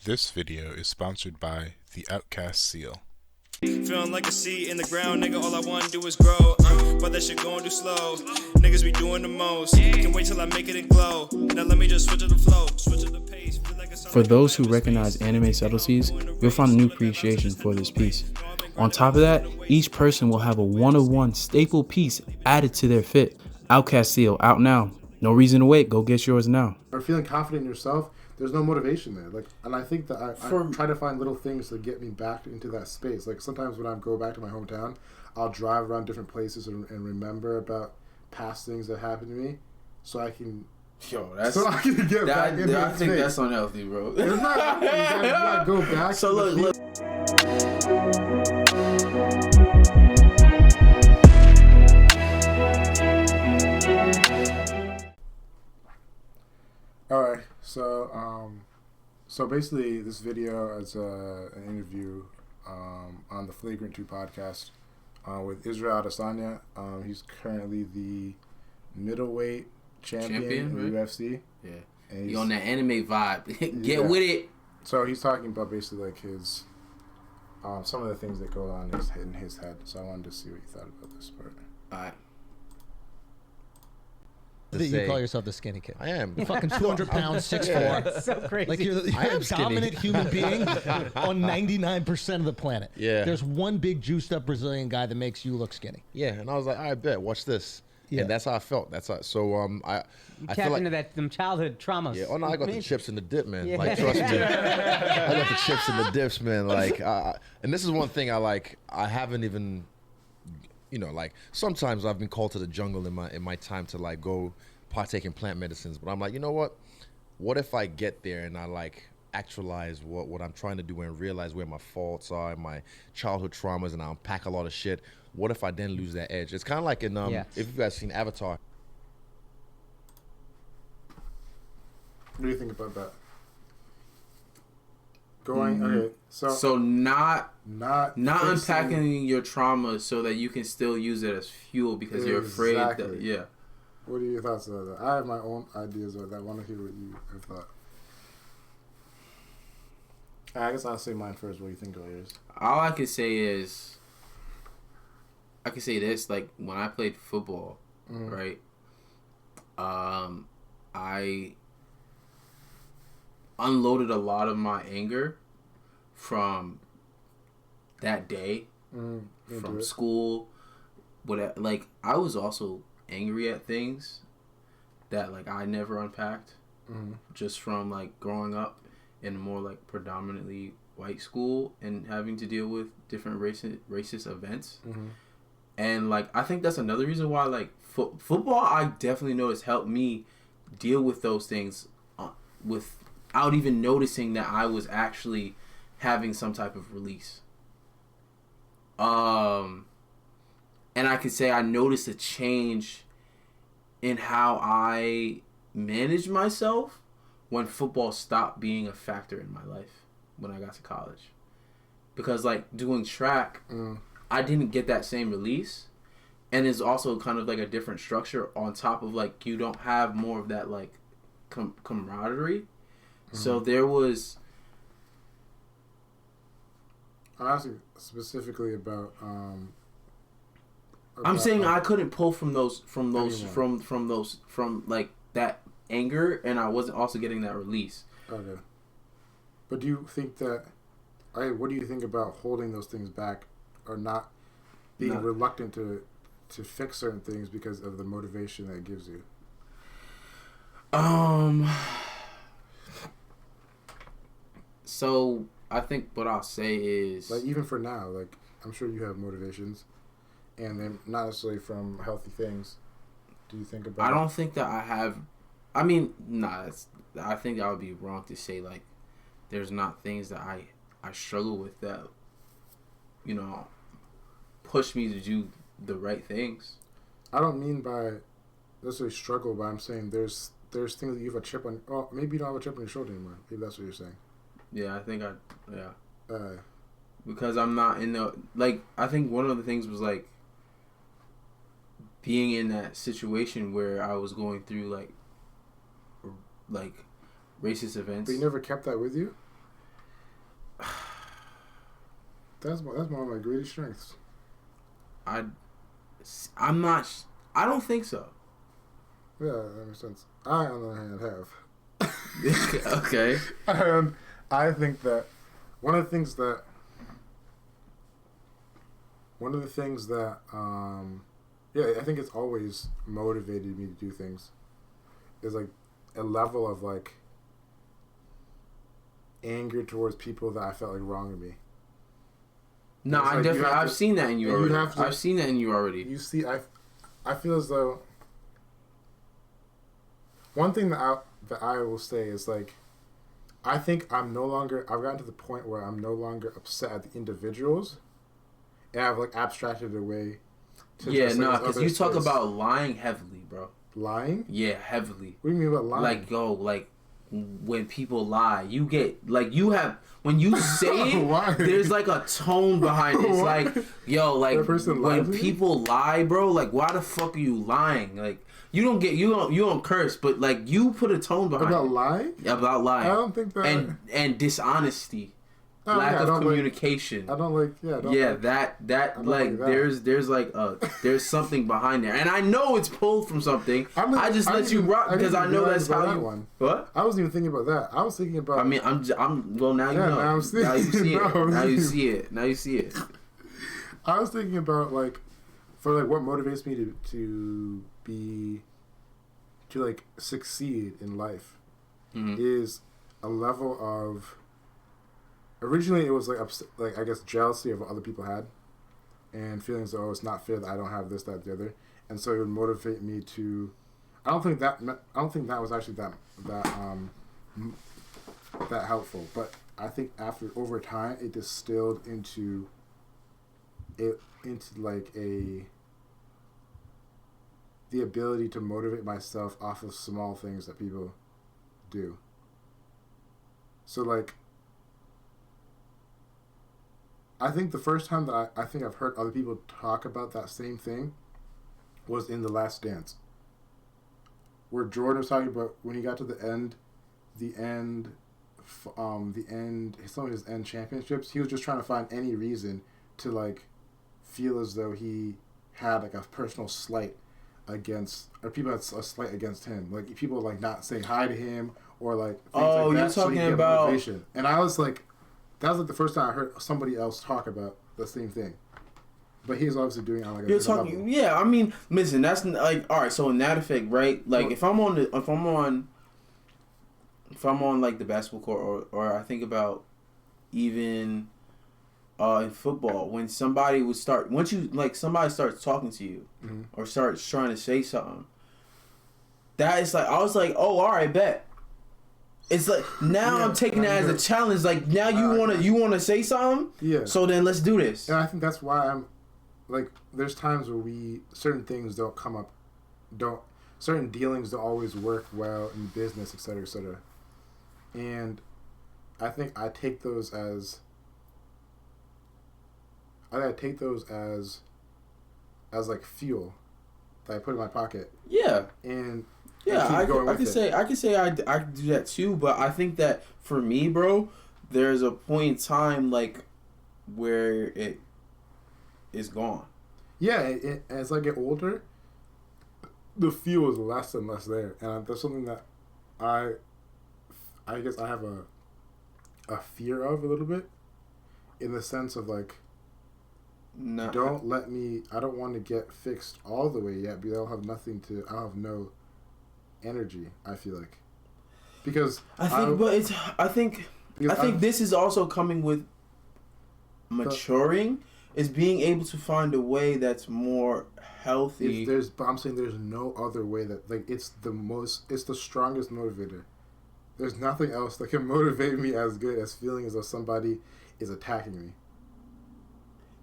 This video is sponsored by the Outcast Seal. Feeling like a seed in the ground, nigga, all I wanna do is grow. But that shit going too slow. Niggas be doing the most. Can wait till I make it and glow. Now let me just switch up the flow, switch up the pace. For those who recognize anime subtleties, you'll find a new appreciation for this piece. On top of that, each person will have a one-of-one staple piece added to their fit. Outcast Seal, out now. No reason to wait, go get yours now. Or feeling confident in yourself, there's no motivation there. And I think that I try to find little things to get me back into that space. Like sometimes when I go back to my hometown, I'll drive around different places and remember about past things that happened to me, so I can. I think that's unhealthy, bro. It's not. You gotta go back. So look. All right, so basically, this video is an interview on the Flagrant 2 podcast with Israel Adesanya. He's currently the middleweight champion in the UFC. Yeah, and he's on that anime vibe. Get with it. So he's talking about basically like his some of the things that go on in his head. So I wanted to see what you thought about this part. All right. You call yourself the skinny kid. I am. You're fucking 200 pounds, 6'4". That's so crazy. Like you're a dominant human being on 99% of the planet. Yeah. There's one big juiced up Brazilian guy that makes you look skinny. Yeah, and I was like, I bet. Watch this. Yeah. And that's how I felt. That's how. So I tap feel like, into them childhood traumas. Yeah. Oh no, I got the chips and the dip, man. Yeah. Like trust me, I got the chips and the dips, man. Like, and this is one thing I like. I haven't even. You know, like sometimes I've been called to the jungle in my time to like go partake in plant medicines, but I'm like, you know what? What if I get there and I like actualize what I'm trying to do and realize where my faults are, my childhood traumas, and I unpack a lot of shit. What if I then lose that edge? It's kind of like in if you guys seen Avatar. What do you think about that? Okay, so not unpacking your trauma so that you can still use it as fuel because you're afraid that What are your thoughts on that? I have my own ideas on that. I want to hear what you have thought. I guess I'll say mine first. What do you think of yours? All I can say is, I can say this: like when I played football, right? I unloaded a lot of my anger from that day, from school. Like I was also angry at things that like I never unpacked, just from like growing up in a more like predominantly white school and having to deal with different racist events. And like I think that's another reason why like football I definitely noticed helped me deal with those things without even noticing that I was actually having some type of release. And I could say I noticed a change in how I managed myself when football stopped being a factor in my life when I got to college. Because like doing track, I didn't get that same release. And it's also kind of like a different structure on top of like you don't have more of that like camaraderie. So there was... I'm asking specifically about I'm saying I couldn't pull from like that anger, and I wasn't also getting that release. Okay. But do you think that... what do you think about holding those things back or not being reluctant to fix certain things because of the motivation that it gives you? So I think what I'll say is... Like even for now, like I'm sure you have motivations and they're not necessarily from healthy things. Do you think about... I don't think that I have... I mean, I think that would be wrong to say like there's not things that I struggle with that, you know, push me to do the right things. I don't mean by necessarily struggle, but I'm saying there's things that you have a chip on... Oh, maybe you don't have a chip on your shoulder anymore. Maybe that's what you're saying. Yeah, I think because I'm not in the... Like, I think one of the things was like being in that situation where I was going through like racist events. But you never kept that with you? That's one of my greatest strengths. I'm not. I don't think so. Yeah, that makes sense. I, on the other hand, have. Okay. And I think that one of the things that I think it's always motivated me to do things is like a level of like anger towards people that I felt like wronged me. No, I like definitely I've seen that in you already. I've seen that in you already. You see, I feel as though one thing that I will say is like I think I've gotten to the point where I'm no longer upset at the individuals, and I've like abstracted it away. Because you talk about lying heavily, bro. Lying? Yeah, heavily. What do you mean about lying? Like when people lie, you get when you say it, there's like a tone behind it. It's like, when people lie, bro, like why the fuck are you lying? Like you don't curse, but like you put a tone behind about it. Lying? About lying. I don't think that and dishonesty. Lack of communication. I don't like there's something behind there, and I know it's pulled from something. I just let you rock because I know that's how you. One. What? I wasn't even thinking about that. I was thinking about. I mean, I'm. Well, now you know. Now you see it. Now you see it. Now you see it. I was thinking about like, for like what motivates me to like succeed in life, is a level of. Originally, it was like I guess jealousy of what other people had, and feelings of it's not fair that I don't have this, that, the other, and so it would motivate me to. I don't think that was actually that helpful, but I think over time it distilled into like the ability to motivate myself off of small things that people do. So like. I think the first time that I think I've heard other people talk about that same thing was in The Last Dance, where Jordan was talking about when he got to some of his end championships, he was just trying to find any reason to like feel as though he had like a personal slight against, or people had a slight against him, like people like not saying hi to him or like things like that, you're talking about motivation. And I was like. That was like the first time I heard somebody else talk about the same thing, but he's obviously doing it on like a different level. Yeah. I mean, listen, that's like all right. So in that effect, right? Like if I'm on like the basketball court, or I think about even in football, when somebody somebody starts talking to you, or starts trying to say something, that is like I was like, oh, all right, bet. It's like now I'm taking that as a challenge. Like now you wanna say something. Yeah. So then let's do this. And I think that's why I'm like there's times where certain things don't come up, certain dealings don't always work well in business, et cetera, et cetera. And I think I take those as like fuel that I put in my pocket. Yeah. And yeah, I can say I can do that too, but I think that for me, bro, there's a point in time like where it is gone. Yeah, as I get older, the fuel is less and less there, and that's something that I guess I have a fear of a little bit, in the sense of like. I don't want to get fixed all the way yet, because I'll have no energy, I feel like. Because I think this is also coming with maturing, is being able to find a way that's more healthy. But I'm saying there's no other way that like it's the strongest motivator. There's nothing else that can motivate me as good as feeling as though somebody is attacking me.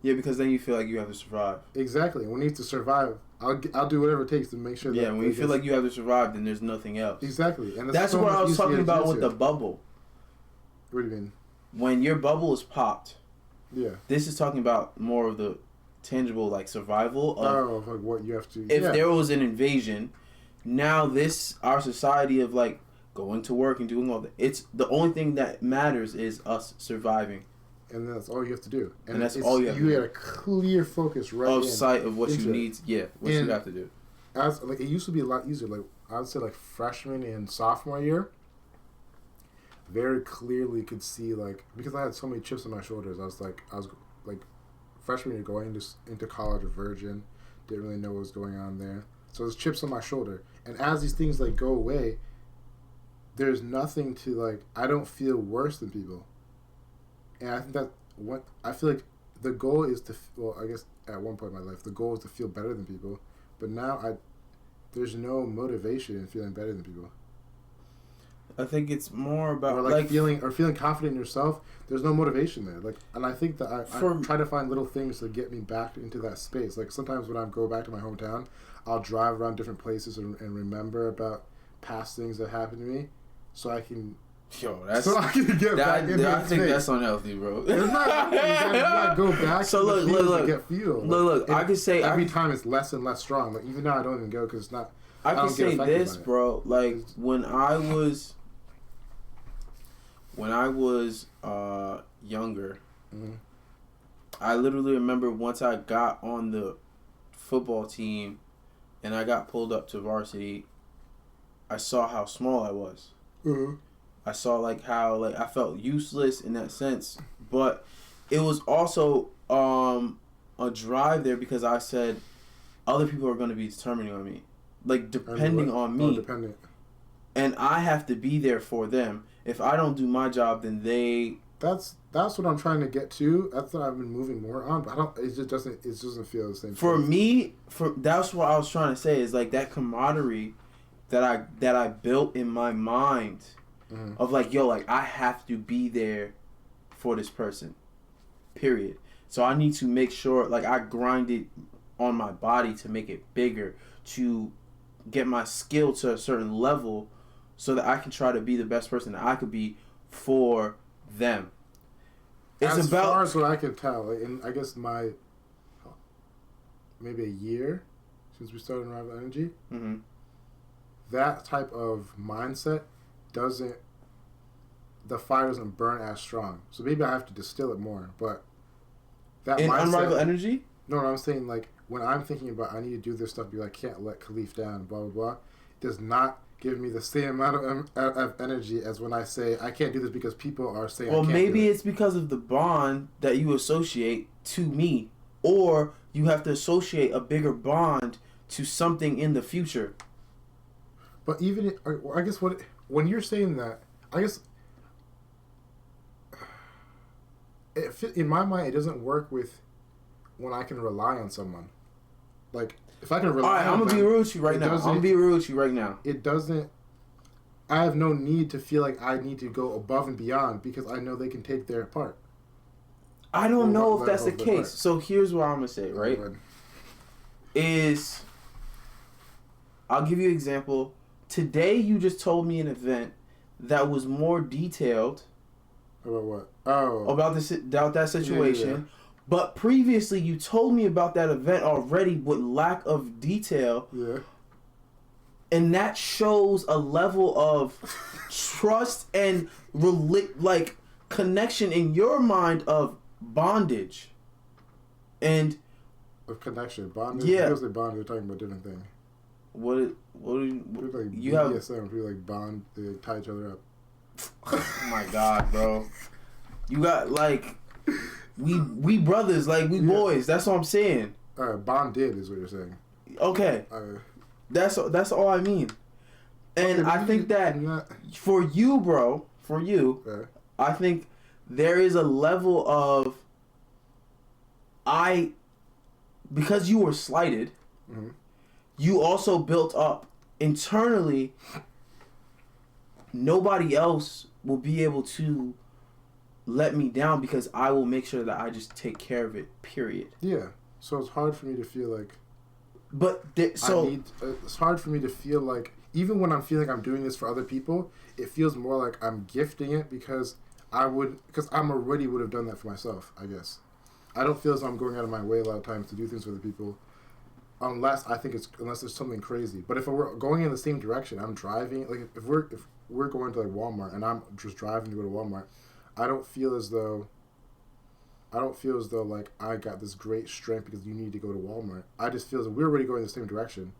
Yeah, because then you feel like you have to survive. Exactly. When you need to survive, I'll do whatever it takes to make sure that... Yeah, when you feel like you have to survive, then there's nothing else. Exactly. And that's what I was talking about with the bubble. What do you mean? When your bubble is popped. Yeah. This is talking about more of the tangible, like, survival of... like what you have to... If there was an invasion, now our society of, like, going to work and doing all that, it's the only thing that matters is us surviving. and that's all you have to do. And that's all you have to do. You get a clear focus right of sight of what you need. What you have to do. As like it used to be a lot easier. Like I would say, like freshman and sophomore year, very clearly could see like because I had so many chips on my shoulders. I was like freshman year going into college a virgin, didn't really know what was going on there. So there's chips on my shoulder, and as these things like go away, there's nothing to like. I don't feel worse than people, and I think that I feel like the goal is to. Well, I guess at one point in my life, the goal is to feel better than people, but now there's no motivation in feeling better than people. I think it's more about or feeling confident in yourself. There's no motivation there. Like, and I think that I try to find little things to get me back into that space. Like sometimes when I go back to my hometown, I'll drive around different places and remember about past things that happened to me, so I can. So I can get back into that space. That's unhealthy, bro. It's not. You gotta go back to the field to get fuel. Look. I can say every time it's less and less strong. Like even now, I don't even go because it's not. I can say this, bro. Like when I was younger, I literally remember once I got on the football team and I got pulled up to varsity, I saw how small I was. Mm-hmm. I saw how I felt useless in that sense, but it was also a drive there because I said other people are going to be determining on me, depending on me. Dependent. And I have to be there for them. If I don't do my job, then they. That's what I'm trying to get to. That's what I've been moving more on, but I don't. It just doesn't feel the same. For me, that's what I was trying to say is that camaraderie that I built in my mind of I have to be there for this person, period. So I need to make sure I grind it on my body to make it bigger, to get my skill to a certain level so that I can try to be the best person that I could be for them. As far as what I can tell, in I guess maybe a year since we started Unrivaled Energy, that type of mindset the fire doesn't burn as strong. So maybe I have to distill it more. But that in mindset, Unrivaled Energy? No, I'm saying when I'm thinking about I need to do this stuff, I can't let Khalif down, blah blah blah. It does not give me the same amount of energy as when I say I can't do this because people are saying. Well, I can't maybe do it. It's because of the bond that you associate to me, or you have to associate a bigger bond to something in the future. But even I guess when you're saying that, I guess in my mind it doesn't work with when I can rely on someone. If I can rely on I'm going to be real with you right now. I'm going to be real with you right now. It doesn't... I have no need to feel like I need to go above and beyond because I know they can take their part. I don't know if that's the case. So here's what I'm going to say, right? I'll give you an example. Today you just told me an event that was more detailed. About what? Oh. About that situation. Yeah. But previously, you told me about that event already with lack of detail. Yeah. And that shows a level of trust and connection in your mind of bondage. And of connection, bondage. Yeah. Because they bond, they're talking about different things. What you have? BDSM, we bond, they tie each other up. Oh my god, bro! You got we brothers, we boys. That's what I'm saying. Bonded is what you're saying. Okay, that's all I mean. And okay, I think that for you, bro, I think there is a level of because you were slighted, you also built up internally. Nobody else will be able to let me down because I will make sure that I just take care of it, period. Yeah. So it's hard for me to feel like... it's hard for me to feel like... Even when I'm feeling I'm doing this for other people, it feels more like I'm gifting it because because I already would have done that for myself, I guess. I don't feel as though I'm going out of my way a lot of times to do things for other people unless there's something crazy. But if we're going in the same direction, I'm driving... If we're going to Walmart and I'm just driving to go to Walmart, I don't feel as though I don't feel as though like I got this great strength because you need to go to Walmart. I just feel as though we're already going the same direction,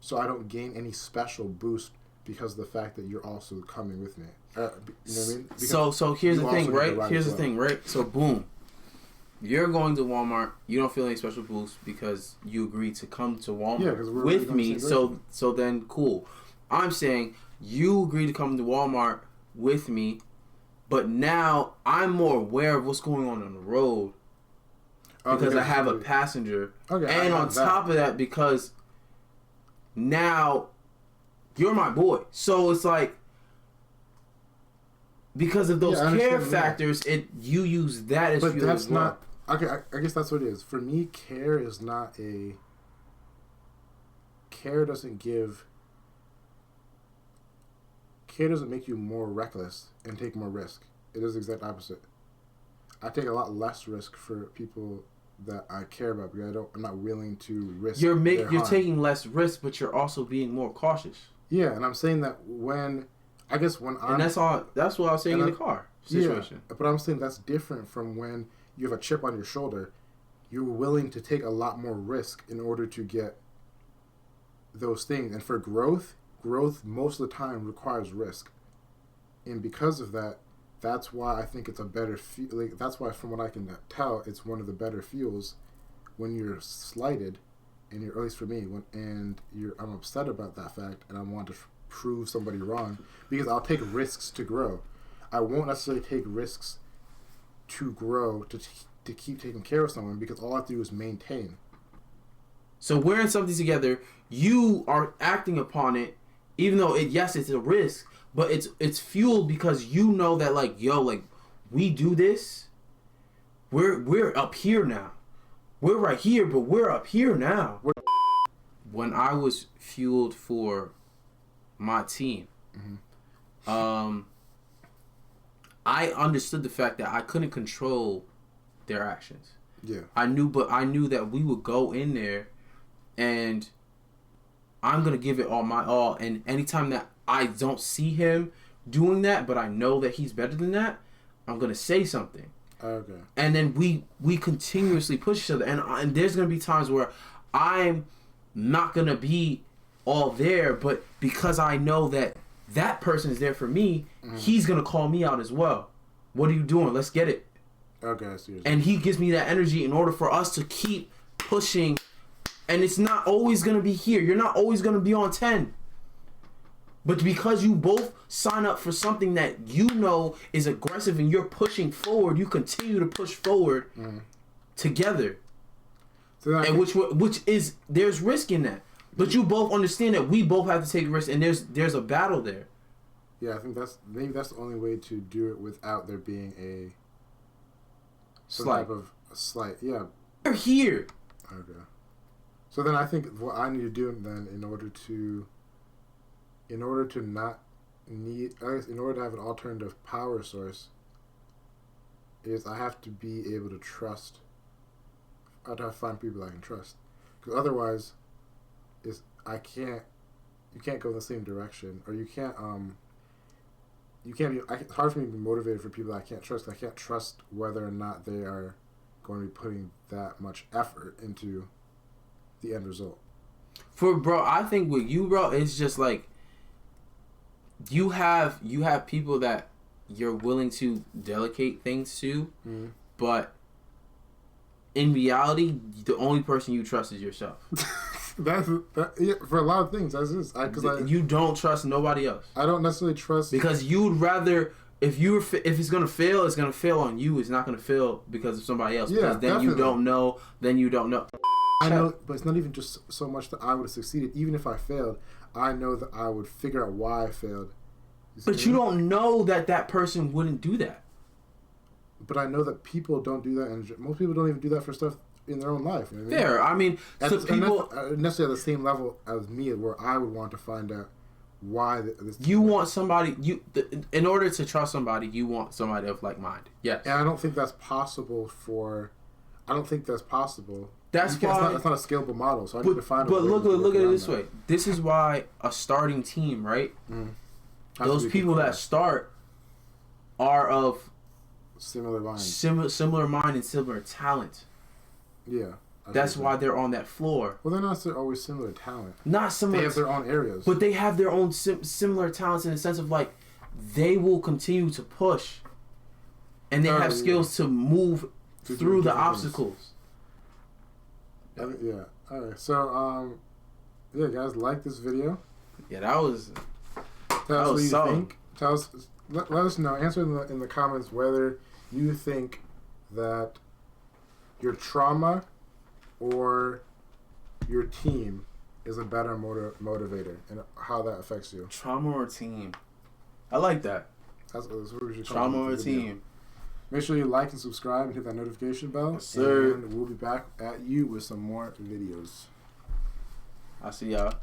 so I don't gain any special boost because of the fact that you're also coming with me. You know what I mean? Because so here's the thing, right? Here's the thing, right? So boom, you're going to Walmart. You don't feel any special boost because you agreed to come to Walmart with me. So then cool. I'm saying you agreed to come to Walmart with me, but now I'm more aware of what's going on the road because I have a passenger. Okay, and on top of that, because now you're my boy. So it's like, because of those care factors, you use that as fuel. But that's not... Okay, I guess that's what it is. For me, care is not a... Care doesn't give... Care doesn't make you more reckless and take more risk. It is the exact opposite. I take a lot less risk for people that I care about because I'm not willing to risk. You're taking less risk, but you're also being more cautious. Yeah, and I'm saying that when I'm... And that's what I was saying in the car situation. Yeah, but I'm saying that's different from when you have a chip on your shoulder. You're willing to take a lot more risk in order to get those things. And for growth most of the time requires risk. And because of that, that's why I think it's a better that's why, from what I can tell, it's one of the better fuels when you're slighted, and at least for me, I'm upset about that fact, and I want to prove somebody wrong, because I'll take risks to grow. I won't necessarily take risks to grow to keep taking care of someone, because all I have to do is maintain. So we're in something together. You are acting upon it, even though it's a risk, but it's fueled because you know that we do this. We're up here now. We're right here, but we're up here now. When I was fueled for my team, I understood the fact that I couldn't control their actions. Yeah. I knew that we would go in there, and I'm gonna give it all my all. And anytime that I don't see him doing that, but I know that he's better than that, I'm gonna say something. Okay. And then we continuously push each other, and there's gonna be times where I'm not gonna be all there, but because I know that person is there for me, he's gonna call me out as well. What are you doing? Let's get it. Okay, I see. And he gives me that energy in order for us to keep pushing. And it's not always gonna be here. You're not always gonna be on 10. But because you both sign up for something that you know is aggressive and you're pushing forward, you continue to push forward together. So and which is, there's risk in that. But you both understand that we both have to take risks, and there's a battle there. Yeah, I think that's the only way to do it without there being some type of slight. Yeah. We're here. Okay. So then I think what I need to do then in order to have an alternative power source is I have to be able to trust. I have to find people I can trust, because otherwise, you can't go in the same direction, or you can't be. It's hard for me to be motivated for people I can't trust. I can't trust whether or not they are going to be putting that much effort into the end result. I think with you, bro, it's just like you have people that you're willing to delegate things to, but in reality, the only person you trust is yourself. Yeah, for a lot of things, that's just you don't trust nobody else. I don't necessarily trust, because you'd rather if it's gonna fail, it's gonna fail on you. It's not gonna fail because of somebody else. Yeah, because then you don't know. I know, but it's not even just so much that I would have succeeded. Even if I failed, I know that I would figure out why I failed. But you don't know that person wouldn't do that. But I know that people don't do that, and most people don't even do that for stuff in their own life. You know what Fair. I mean, people necessarily at the same level as me, where I would want to find out why this. You want somebody. In order to trust somebody, you want somebody of like mind. Yes. And I don't think that's possible That's why it's not a scalable model. So I need to find. But look at it this way. This is why a starting team, right? Those people that start are of Similar minds. Similar mind and similar talent. Yeah. That's why they're on that floor. Well, they're not always similar talent. Not similar. They have their own areas. But they have their own similar talents in the sense of like, they will continue to push. And they have skills to move through the obstacles. Yeah. Alright. So, yeah, guys, like this video. Yeah, that was... Tell us what you think. Tell us... Let us know. Answer in the comments whether you think that your trauma or your team is a better motivator and how that affects you. Trauma or team? I like that. That's what we should call Trauma or team. Make sure you like and subscribe and hit that notification bell. Yes, sir. And we'll be back at you with some more videos. I'll see y'all.